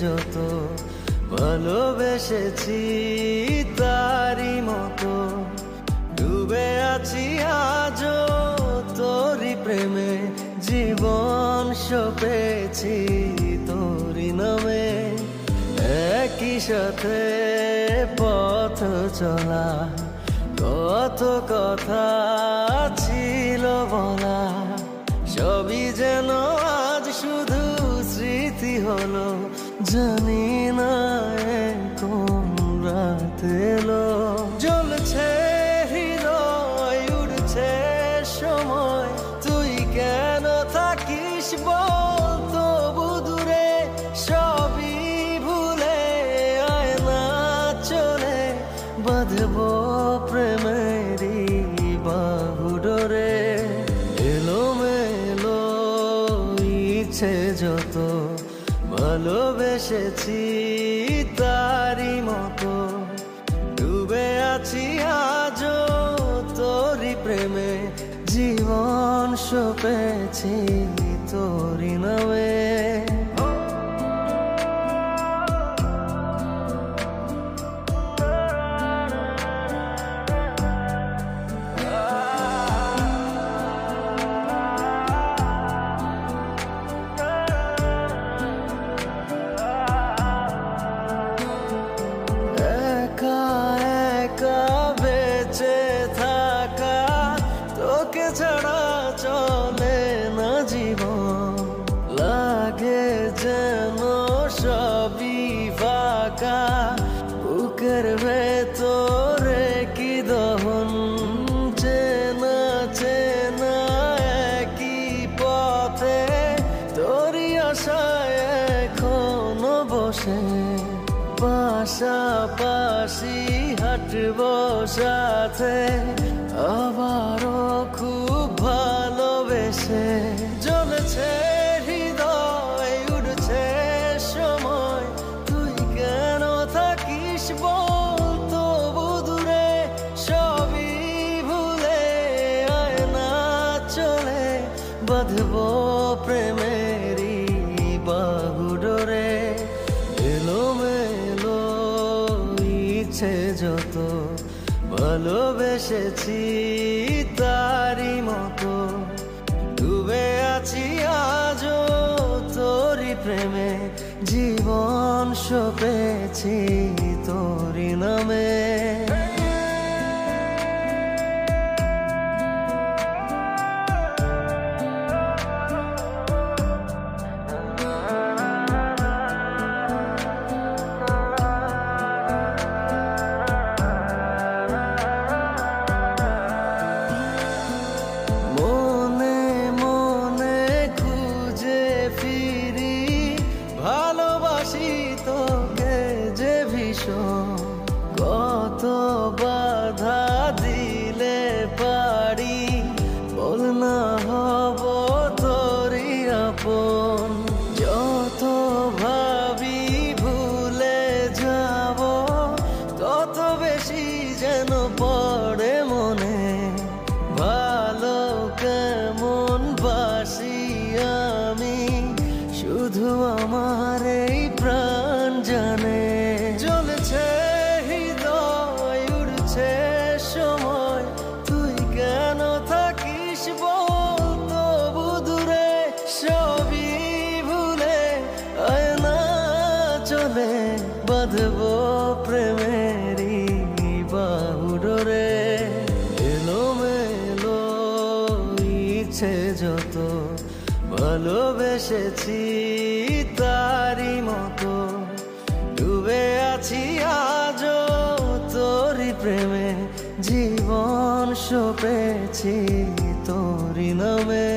যত ভালোবেসেছি তারই মতো ডুবে আছি আজও তোরই প্রেমে, জীবন সপেছি তোরই নামে। একই সাথে পথ চলা, কত কথা ছিল বলা, সবই যেন আজ শুধু স্মৃতি হলো। জানি না কোন রাত এলো, জ্বলছে হৃদয়, উড়ছে সময়, তুই কেন থাকিস বল তবু দূরে। সবই ভুলে আয় না চলে, বাঁধবো প্রেমেরই বাহু ডোরে। এলোমেলো ইচ্ছে যত ভালোবেসেছি তারই মতো ডুবে আছি আজও তোরই প্রেমে, জীবন সপেছি তোরই নামে। বেঁচে থাকা, তোকে ছাড়া চলে না জীবন, লাগে যেন সবই ফাঁকা, বুকের ভেতরে কি দহন। চেনা চেনা একই পথে তোরই আশায় এখনো বসে, পাশাপাশি হাঁটবো সাথে আবারও খুব ভালোবেসে। জ্বলছে হৃদয়, উড়ছে সময়, তুই কেন থাকিস বল তবু দূরে। সবই ভুলে আয় না চলে, বাঁধবো প্রেমেরই বাহু ডোরে। এলোমেলো ইচ্ছে যত ভালোবেসেছি তারই মতো ডুবে আছি আজও তোরই প্রেমে, জীবন সপেছি তোরই নামে। ভালোবাসি তোকে যে ভীষণ, কত বাধা দিলে পারি বল না হব তোরই আপন। যত ভাবি ভুলে যাব, তত বেশি যেন পড়ে মনে, ভালো কেমন বাসি আমি শুধু আমার এই প্রাণ জানে। জ্বলছে হৃদয়, উড়ছে সময়, তুই কেন থাকিস বল তবু দূরে। সবই ভুলে আয় না চলে, বাঁধবো প্রেমেরই বাহু ডোরে। এলোমেলো ইচ্ছে যত ভালোবেসেছি তারই মতো ডুবে আছি আজও তোরই প্রেমে, জীবন সপেছি তোরই নামে।